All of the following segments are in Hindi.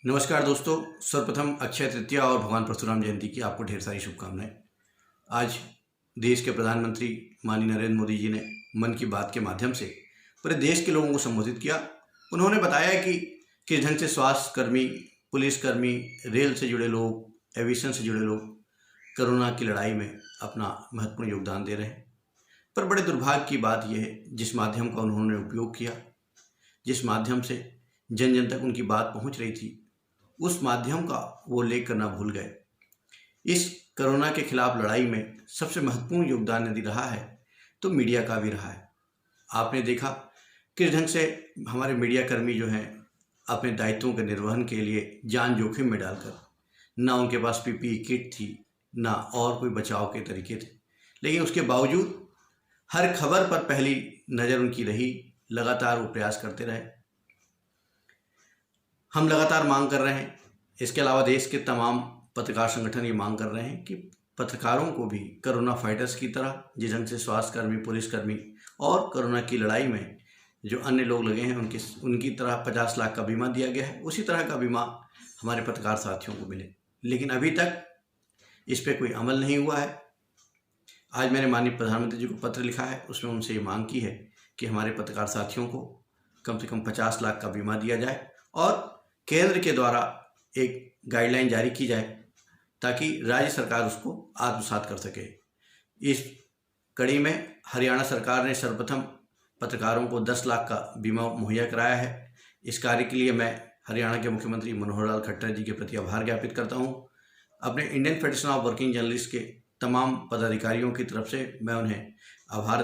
नमस्कार दोस्तों। सर्वप्रथम अक्षय तृतीया और भगवान परशुराम जयंती की आपको ढेर सारी शुभकामनाएं। आज देश के प्रधानमंत्री माननीय नरेंद्र मोदी जी ने मन की बात के माध्यम से पूरे देश के लोगों को संबोधित किया। उन्होंने बताया कि किस ढंग से स्वास्थ्यकर्मी, पुलिसकर्मी, रेल से जुड़े लोग, एविएशन से जुड़े लोग कोरोना की लड़ाई में अपना महत्वपूर्ण योगदान दे रहे हैं। पर बड़े दुर्भाग्य की बात यह है, जिस माध्यम का उन्होंने उपयोग किया, जिस माध्यम से जन जन तक उनकी बात पहुंच रही थी, उस माध्यम का वो उल्लेख करना भूल गए। इस कोरोना के खिलाफ लड़ाई में सबसे महत्वपूर्ण योगदान यदि रहा है तो मीडिया का भी रहा है। आपने देखा किस ढंग से हमारे मीडिया कर्मी जो हैं अपने दायित्वों के निर्वहन के लिए जान जोखिम में डालकर, ना उनके पास पीपीई किट थी, ना और कोई बचाव के तरीके थे, लेकिन उसके बावजूद हर खबर पर पहली नज़र उनकी रही। लगातार वो प्रयास करते रहे। हम लगातार मांग कर रहे हैं, इसके अलावा देश के तमाम पत्रकार संगठन ये मांग कर रहे हैं कि पत्रकारों को भी कोरोना फाइटर्स की तरह, जिस ढंग से स्वास्थ्यकर्मी, पुलिसकर्मी और कोरोना की लड़ाई में जो अन्य लोग लगे हैं उनकी तरह 50 लाख का बीमा दिया गया है, उसी तरह का बीमा हमारे पत्रकार साथियों को मिले। लेकिन अभी तक इस पर कोई अमल नहीं हुआ है। आज मैंने माननीय प्रधानमंत्री जी को पत्र लिखा है, उसमें उनसे ये मांग की है कि हमारे पत्रकार साथियों को कम से कम 50 लाख का बीमा दिया जाए और केंद्र के द्वारा एक गाइडलाइन जारी की जाए ताकि राज्य सरकार उसको आत्मसात कर सके। इस कड़ी में हरियाणा सरकार ने सर्वप्रथम पत्रकारों को 10 लाख का बीमा मुहैया कराया है। इस कार्य के लिए मैं हरियाणा के मुख्यमंत्री मनोहर लाल खट्टर जी के प्रति आभार ज्ञापित करता हूं। अपने Indian federation of working journalist के तमाम पदाधिकारियों की तरफ से मैं उन्हें आभार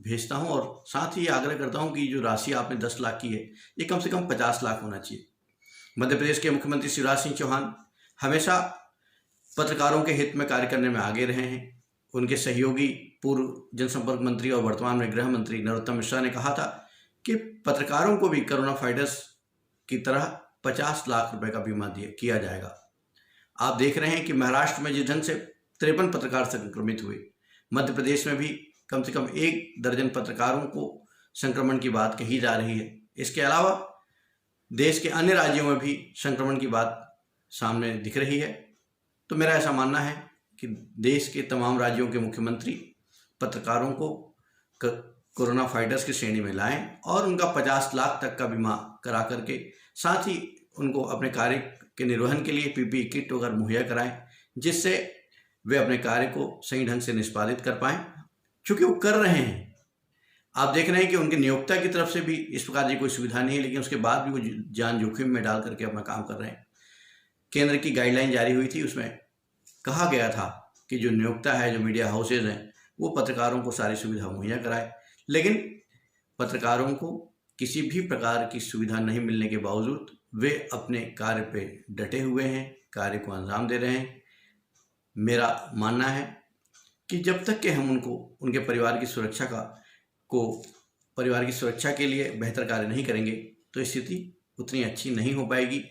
भेजता हूं और साथ ही आग्रह करता हूं कि जो राशि आपने 10 लाख की है, ये कम से कम 50 लाख होना चाहिए। मध्य प्रदेश के मुख्यमंत्री शिवराज सिंह चौहान हमेशा पत्रकारों के हित में कार्य करने में आगे रहे हैं। उनके सहयोगी पूर्व जनसंपर्क मंत्री और वर्तमान में गृह मंत्री नरोत्तम मिश्रा ने कहा था कि पत्रकारों को भी कोरोना फाइटर्स की तरह 50 लाख रुपए का बीमा किया जाएगा। आप देख रहे हैं कि महाराष्ट्र में जिस ढंग से 53 पत्रकार संक्रमित हुए, मध्य प्रदेश में भी कम से कम 1 दर्जन पत्रकारों को संक्रमण की बात कही जा रही है। इसके अलावा देश के अन्य राज्यों में भी संक्रमण की बात सामने दिख रही है। तो मेरा ऐसा मानना है कि देश के तमाम राज्यों के मुख्यमंत्री पत्रकारों को कोरोना फाइटर्स की श्रेणी में लाएं और उनका 50 लाख तक का बीमा करा करके साथ ही उनको अपने कार्य के निर्वहन के लिए पीपीई किट वगैरह मुहैया कराएं, जिससे वे अपने कार्य को सही ढंग से निष्पादित कर पाएं। चूँकि वो कर रहे हैं, आप देख रहे हैं कि उनके नियोक्ता की तरफ से भी इस प्रकार की कोई सुविधा नहीं है, लेकिन उसके बाद भी वो जान जोखिम में डाल करके अपना काम कर रहे हैं। केंद्र की गाइडलाइन जारी हुई थी, उसमें कहा गया था कि जो नियोक्ता है, जो मीडिया हाउसेज हैं, वो पत्रकारों को सारी सुविधा मुहैया कराए, लेकिन पत्रकारों को किसी भी प्रकार की सुविधा नहीं मिलने के बावजूद वे अपने कार्य पे डटे हुए हैं, कार्य को अंजाम दे रहे हैं। मेरा मानना है कि जब तक कि हम उनको उनके परिवार की सुरक्षा के लिए बेहतर कार्य नहीं करेंगे तो स्थिति उतनी अच्छी नहीं हो पाएगी।